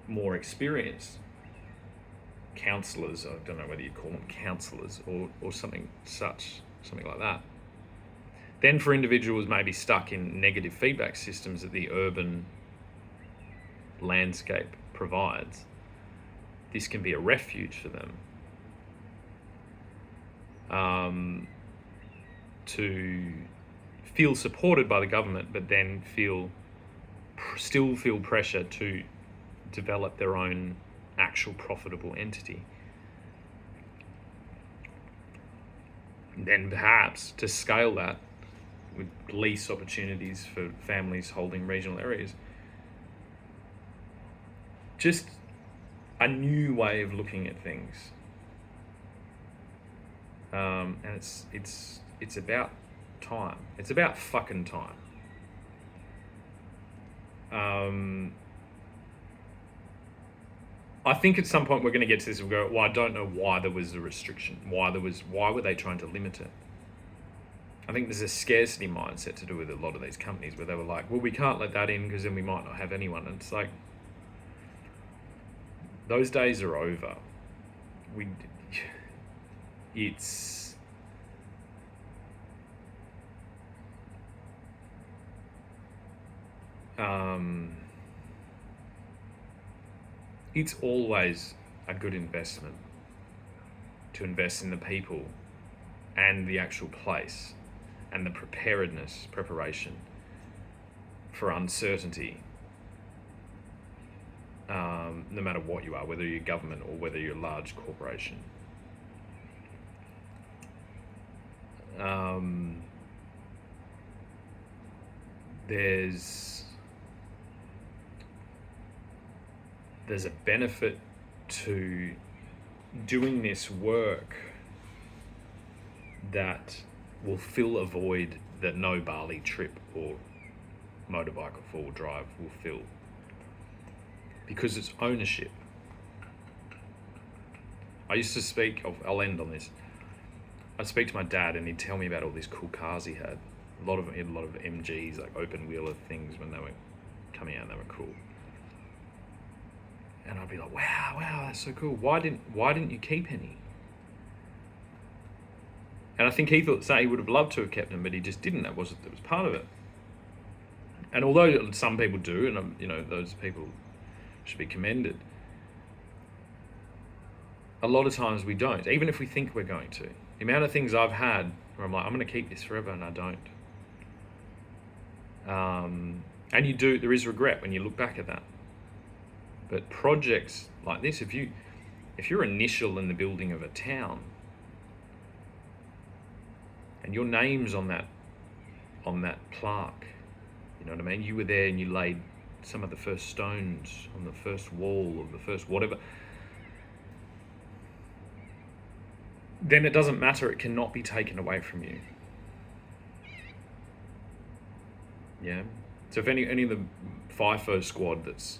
more experienced counsellors. I don't know whether you call them counsellors or something like that. Then for individuals maybe stuck in negative feedback systems that the urban landscape provides, this can be a refuge for them to feel supported by the government, but then still feel pressure to develop their own actual profitable entity. Then perhaps to scale that with lease opportunities for families holding regional areas. Just a new way of looking at things. And it's about time. It's about fucking time. I think at some point we're going to get to this and go, well, I don't know why there was a restriction. Why were they trying to limit it? I think there's a scarcity mindset to do with a lot of these companies where they were like, well, we can't let that in because then we might not have anyone. And it's like, those days are over. It's always a good investment to invest in the people and the actual place and the preparation for uncertainty, no matter what you are, whether you're government or whether you're a large corporation. There's a benefit to doing this work that will fill a void that no Bali trip or motorbike or four-wheel drive will fill, because it's ownership. I used to speak of, I'll end on this. I'd speak to my dad and he'd tell me about all these cool cars he had. He had a lot of MGs, like open wheeler things when they were coming out, and they were cool. And I'd be like, wow, that's so cool. Why didn't you keep any? And I think he thought he would have loved to have kept them, but he just didn't. That was part of it. And although some people do, and those people should be commended, a lot of times we don't, even if we think we're going to. The amount of things I've had where I'm like, I'm going to keep this forever, and I don't. And you do. There is regret when you look back at that. But projects like this, if you're initial in the building of a town, and your name's on that plaque, you know what I mean? You were there and you laid some of the first stones on the first wall of the first whatever. Then it doesn't matter. It cannot be taken away from you. Yeah. So if any of the FIFO squad that's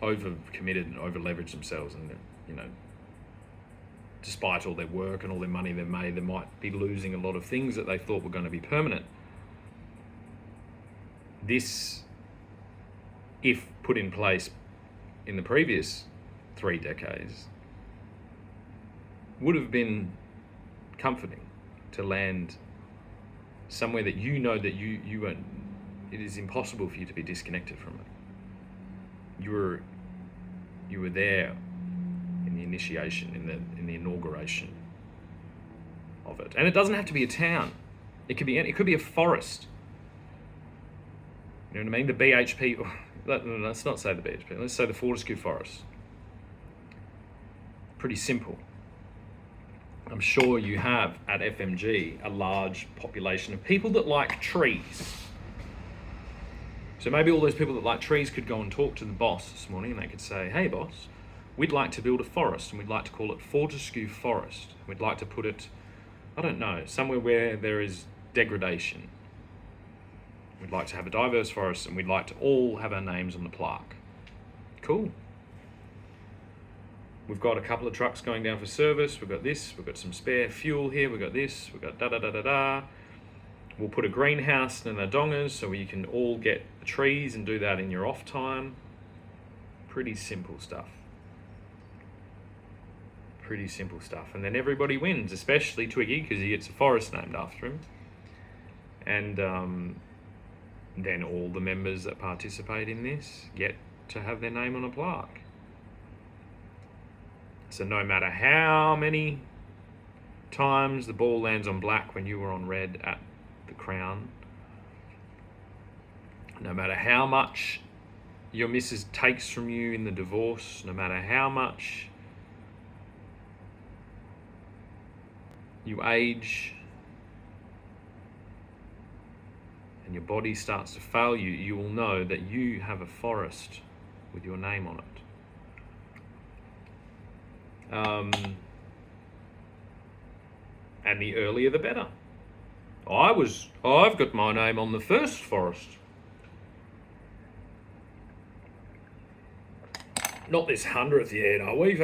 over committed and over leveraged themselves, and despite all their work and all their money they've made, they might be losing a lot of things that they thought were going to be permanent. This, if put in place in the previous 3 decades, would have been comforting to land somewhere that that you weren't. It is impossible for you to be disconnected from it. You were there in the initiation, in the inauguration of it, and it doesn't have to be a town. It could be a forest. You know what I mean? The BHP. Let's not say the BHP. Let's say the Fortescue Forrest. Pretty simple. I'm sure you have at FMG a large population of people that like trees. So maybe all those people that like trees could go and talk to the boss this morning, and they could say, hey boss, we'd like to build a forest, and we'd like to call it Fortescue Forest. We'd like to put it, I don't know, somewhere where there is degradation. We'd like to have a diverse forest, and we'd like to all have our names on the plaque. Cool. We've got a couple of trucks going down for service. We've got this. We've got some spare fuel here. We've got this. We've got da-da-da-da-da. We'll put a greenhouse in the dongas so you can all get the trees and do that in your off time. Pretty simple stuff. Pretty simple stuff. And then everybody wins, especially Twiggy, because he gets a forest named after him. And then all the members that participate in this get to have their name on a plaque. So no matter how many times the ball lands on black when you were on red at the Crown, no matter how much your missus takes from you in the divorce, no matter how much you age and your body starts to fail you, you will know that you have a forest with your name on it. And the earlier the better. I've got my name on the first forest. Not this 100th year, no. We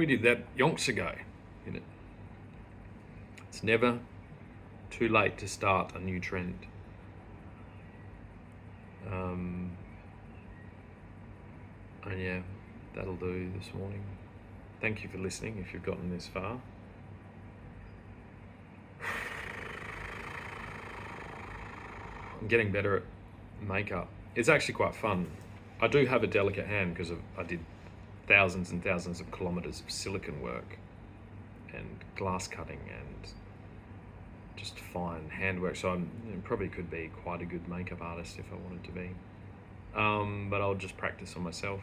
did that yonks ago. You know? It's never too late to start a new trend. And yeah, that'll do this morning. Thank you for listening if you've gotten this far. I'm getting better at makeup. It's actually quite fun. I do have a delicate hand because I did thousands and thousands of kilometers of silicone work and glass cutting and just fine handwork. So I probably could be quite a good makeup artist if I wanted to be. But I'll just practice on myself.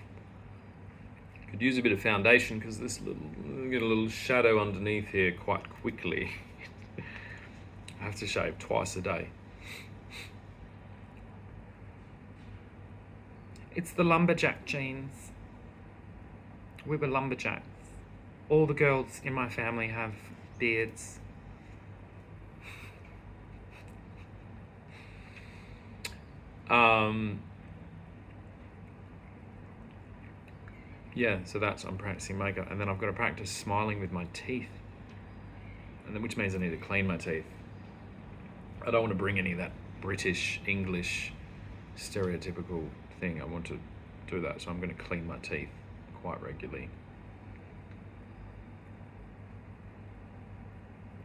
Could use a bit of foundation because get a little shadow underneath here quite quickly. I have to shave twice a day. It's the lumberjack genes. We were lumberjacks. All the girls in my family have beards. Yeah, so I'm practicing makeup, and then I've got to practice smiling with my teeth, and then which means I need to clean my teeth. I don't want to bring any of that British, English, stereotypical thing. I want to do that, so I'm going to clean my teeth quite regularly.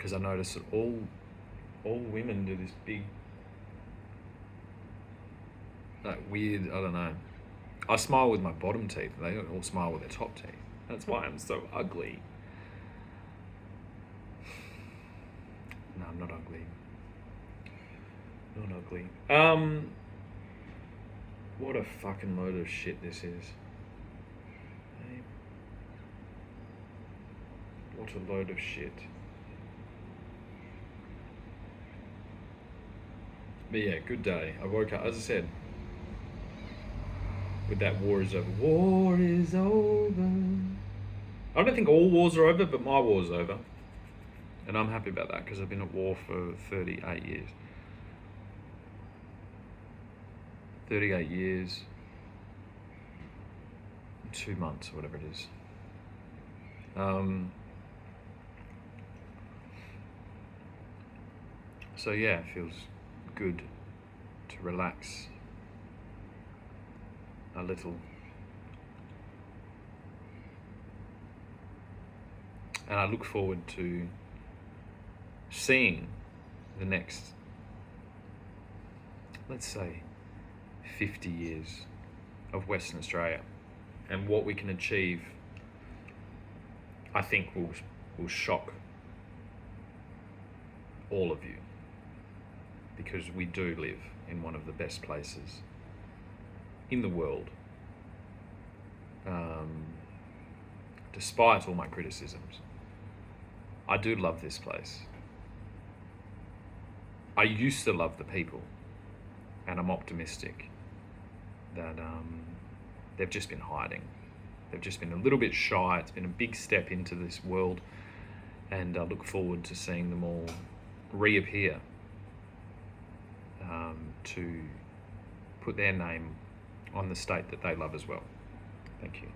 because I notice that all women do this big, like weird, I don't know. I smile with my bottom teeth. They don't all smile with their top teeth. That's why I'm so ugly. No, I'm not ugly. Not ugly. What a fucking load of shit this is. Hey. What a load of shit. But yeah, good day. I woke up, as I said, with that war is over. War is over. I don't think all wars are over, but my war's over. And I'm happy about that because I've been at war for 38 years. 38 years, 2 months, or whatever it is. So yeah, it feels good to relax a little. And I look forward to seeing the next, let's say, 50 years of Western Australia and what we can achieve. I think will shock all of you, because we do live in one of the best places in the world. Despite all my criticisms, I do love this place. I used to love the people, and I'm optimistic that they've just been hiding. They've just been a little bit shy. It's been a big step into this world, and I look forward to seeing them all reappear to put their name on the state that they love as well. Thank you.